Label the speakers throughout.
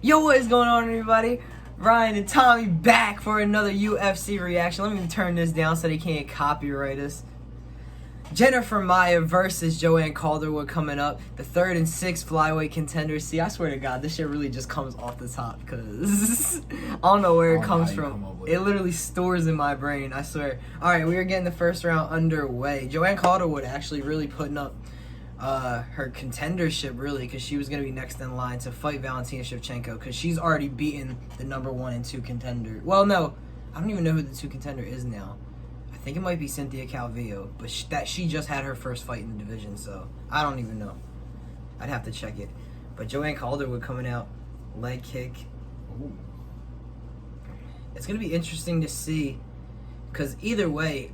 Speaker 1: Yo, what is going on, everybody? Ryan and Tommy back for another UFC reaction. Let me turn this down so they can't copyright us. Jennifer Maia versus Joanne Calderwood coming up. The 3rd and 6th flyweight contenders. See, I swear to God, this shit really just comes off the top because I don't know where it comes from. It literally stores in my brain, I swear. Alright, we are getting the first round underway. Joanne Calderwood actually really putting up her contendership, really, because she was going to be next in line to fight Valentina because she's already beaten the number 1 and 2 contender. Well, no, I don't even know who the 2 contender is now. I think it might be Cynthia Calvillo, but she just had her first fight in the division, so I don't even know. I'd have to check it. But Joanne Calderwood coming out, leg kick. Ooh. It's going to be interesting to see, because either way,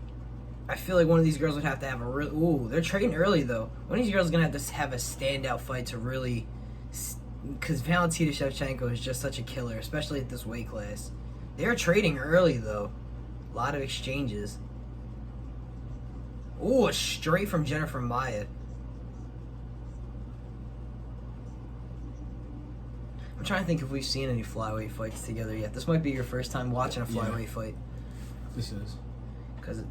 Speaker 1: I feel like one of these girls would have to have a real... Ooh, they're trading early, though. One of these girls is going to have a standout fight to really... Because Valentina Shevchenko is just such a killer, especially at this weight class. They're trading early, though. A lot of exchanges. Ooh, straight from Jennifer Maia. I'm trying to think if we've seen any flyweight fights together yet. This might be your first time watching a flyweight fight.
Speaker 2: This is.
Speaker 1: Because...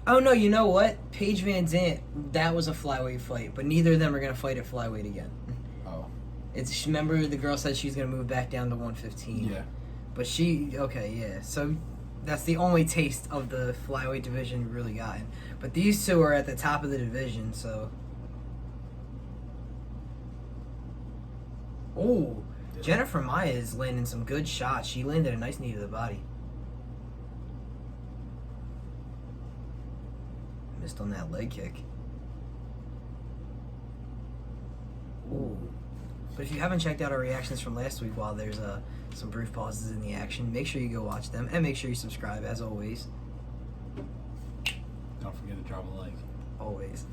Speaker 1: Oh, no, you know what? Paige Van Zant, that was a flyweight fight, but neither of them are going to fight at flyweight again.
Speaker 2: Oh.
Speaker 1: Remember the girl said she's going to move back down to 115?
Speaker 2: Yeah.
Speaker 1: But okay, yeah. So that's the only taste of the flyweight division we really gotten. But these two are at the top of the division, so. Ooh, Jennifer Maia is landing some good shots. She landed a nice knee to the body. Missed on that leg kick. Ooh. But if you haven't checked out our reactions from last week while there's some brief pauses in the action, make sure you go watch them. And make sure you subscribe, as always.
Speaker 2: Don't forget to drop a like.
Speaker 1: Always.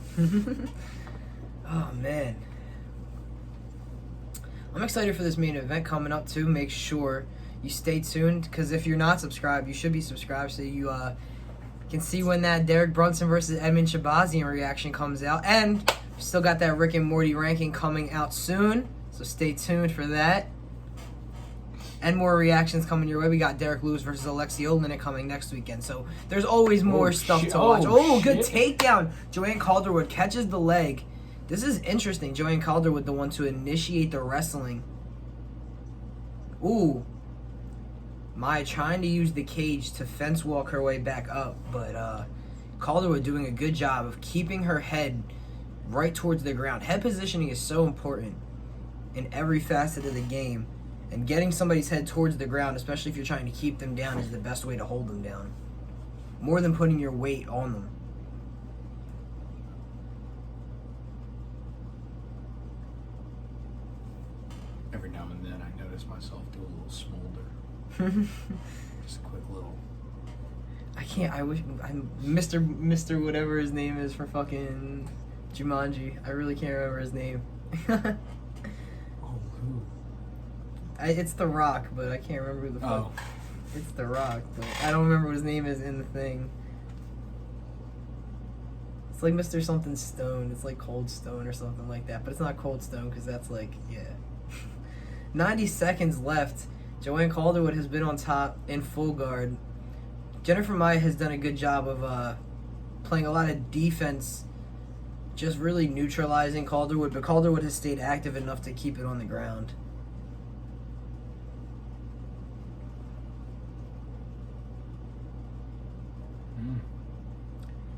Speaker 1: Oh, man. I'm excited for this main event coming up, too. Make sure you stay tuned, because if you're not subscribed, you should be subscribed so you can see when that Derek Brunson versus Edmund Shabazian reaction comes out. And still got that Rick and Morty ranking coming out soon, so stay tuned for that. And more reactions coming your way. We got Derek Lewis versus Alexei Oleinik coming next weekend, so there's always more stuff to watch. Oh, good takedown. Joanne Calderwood catches the leg. This is interesting. Joanne Calderwood, the one to initiate the wrestling. Ooh. Maia trying to use the cage to fence walk her way back up, but Calderwood doing a good job of keeping her head right towards the ground. Head positioning is so important in every facet of the game, and getting somebody's head towards the ground, especially if you're trying to keep them down, is the best way to hold them down. More than putting your weight on them.
Speaker 2: Every now and then I notice myself do a little smolder. Just a quick little.
Speaker 1: I wish I'm Mr. whatever his name is for fucking Jumanji. I really can't remember his name.
Speaker 2: Oh, who?
Speaker 1: It's The Rock, but I can't remember who the fuck.
Speaker 2: Oh.
Speaker 1: It's The Rock, but I don't remember what his name is in the thing. It's like Mr. something Stone. It's like Cold Stone or something like that, but it's not Cold Stone because that's like, yeah. 90 seconds left. Joanne Calderwood has been on top in full guard. Jennifer Maia has done a good job of playing a lot of defense, just really neutralizing Calderwood, but Calderwood has stayed active enough to keep it on the ground.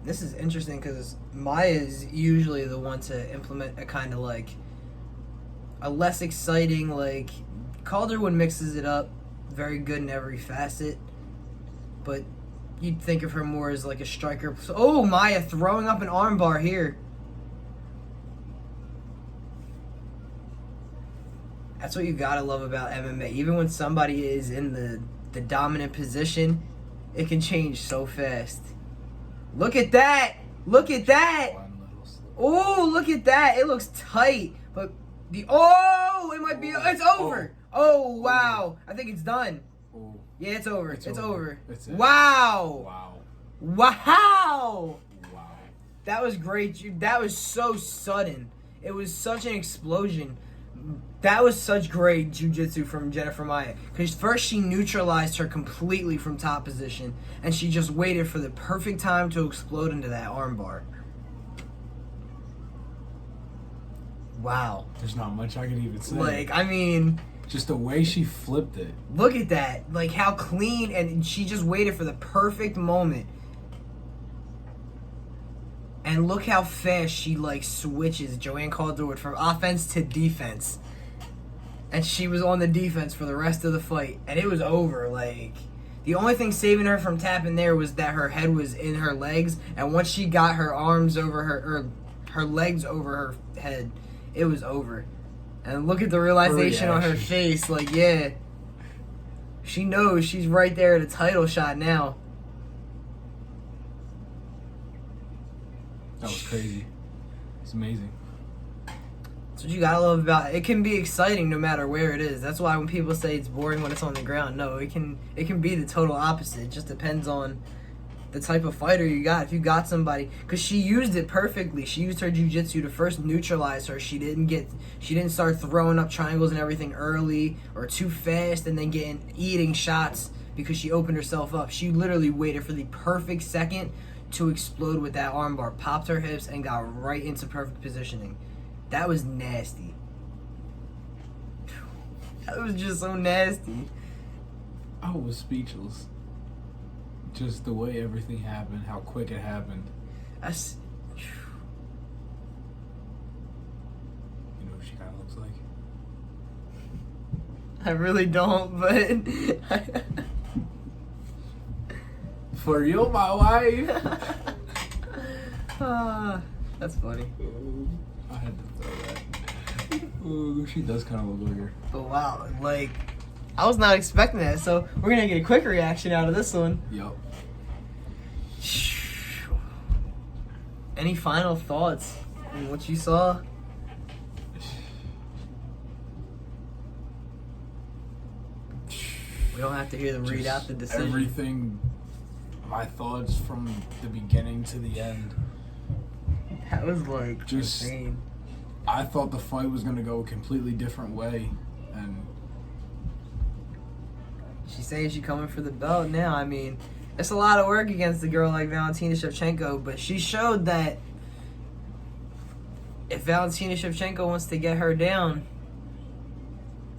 Speaker 1: This is interesting because Maia is usually the one to implement a kind of like a less exciting, like Calderwood mixes it up very good in every facet, but you'd think of her more as like a striker. Oh, Maia throwing up an armbar here. That's what you gotta love about MMA. Even when somebody is in the dominant position, it can change so fast. Look at that! Look at that! Oh, look at that! It looks tight, but it might be. It's over. Oh wow! I think it's done. Yeah, it's over. It's over. Wow! Wow! That was great. That was so sudden. It was such an explosion. That was such great jiu-jitsu from Jennifer Maia. Because first she neutralized her completely from top position, and she just waited for the perfect time to explode into that armbar. Wow.
Speaker 2: There's not much I can even say.
Speaker 1: Like, I mean...
Speaker 2: Just the way she flipped it.
Speaker 1: Look at that. Like, how clean, and she just waited for the perfect moment. And look how fast she, like, switches Joanne Calderwood from offense to defense. And she was on the defense for the rest of the fight. And it was over. Like, the only thing saving her from tapping there was that her head was in her legs. And once she got her arms over her legs over her head, it was over. And look at the realization on her face. Like, yeah. She knows she's right there at a title shot now.
Speaker 2: That was crazy. It's amazing.
Speaker 1: That's what you gotta love about it. It can be exciting no matter where it is. That's why when people say it's boring when it's on the ground, no, it can be the total opposite. It just depends on the type of fighter you got. If you got somebody, because she used it perfectly. She used her jiu-jitsu to first neutralize her. She didn't start throwing up triangles and everything early or too fast and then eating shots because she opened herself up. She literally waited for the perfect second to explode with that armbar, popped her hips, and got right into perfect positioning. That was nasty. That was just so nasty.
Speaker 2: I was speechless. Just the way everything happened, how quick it happened. You know what she kind of looks like?
Speaker 1: I really don't, but...
Speaker 2: For you, my wife.
Speaker 1: That's funny.
Speaker 2: I had to throw that. Ooh, she does kind of look like her.
Speaker 1: But wow, like, I was not expecting that, so we're gonna get a quick reaction out of this one.
Speaker 2: Yup.
Speaker 1: Any final thoughts on what you saw? We don't have to hear them read out the decision.
Speaker 2: Everything, my thoughts from the beginning to the end.
Speaker 1: That was like
Speaker 2: Just
Speaker 1: insane.
Speaker 2: I thought the fight was gonna go a completely different way, and
Speaker 1: She's saying she's coming for the belt now. I mean, it's a lot of work against a girl like Valentina Shevchenko, but she showed that if Valentina Shevchenko wants to get her down,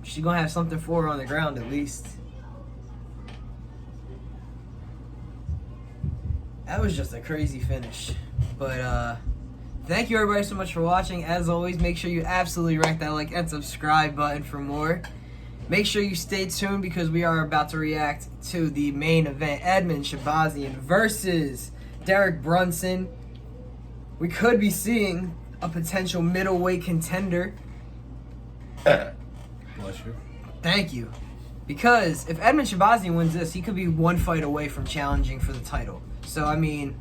Speaker 1: she's gonna have something for her on the ground at least. That was just a crazy finish. But thank you everybody so much for watching. As always, make sure you absolutely rank that like and subscribe button for more. Make sure you stay tuned because we are about to react to the main event. Edmen Shahbazyan versus Derek Brunson. We could be seeing a potential middleweight contender.
Speaker 2: bless you.
Speaker 1: Thank you. Because if Edmen Shahbazyan wins this, he could be one fight away from challenging for the title. So, I mean,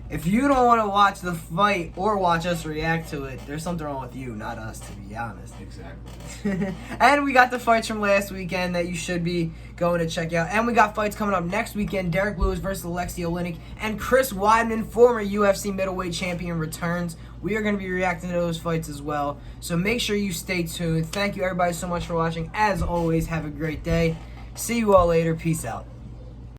Speaker 1: if you don't want to watch the fight or watch us react to it, there's something wrong with you, not us, to be honest.
Speaker 2: Exactly.
Speaker 1: And we got the fights from last weekend that you should be going to check out. And we got fights coming up next weekend. Derek Lewis versus Alexei Oleinik. And Chris Weidman, former UFC middleweight champion, returns. We are going to be reacting to those fights as well. So make sure you stay tuned. Thank you everybody so much for watching. As always, have a great day. See you all later. Peace out.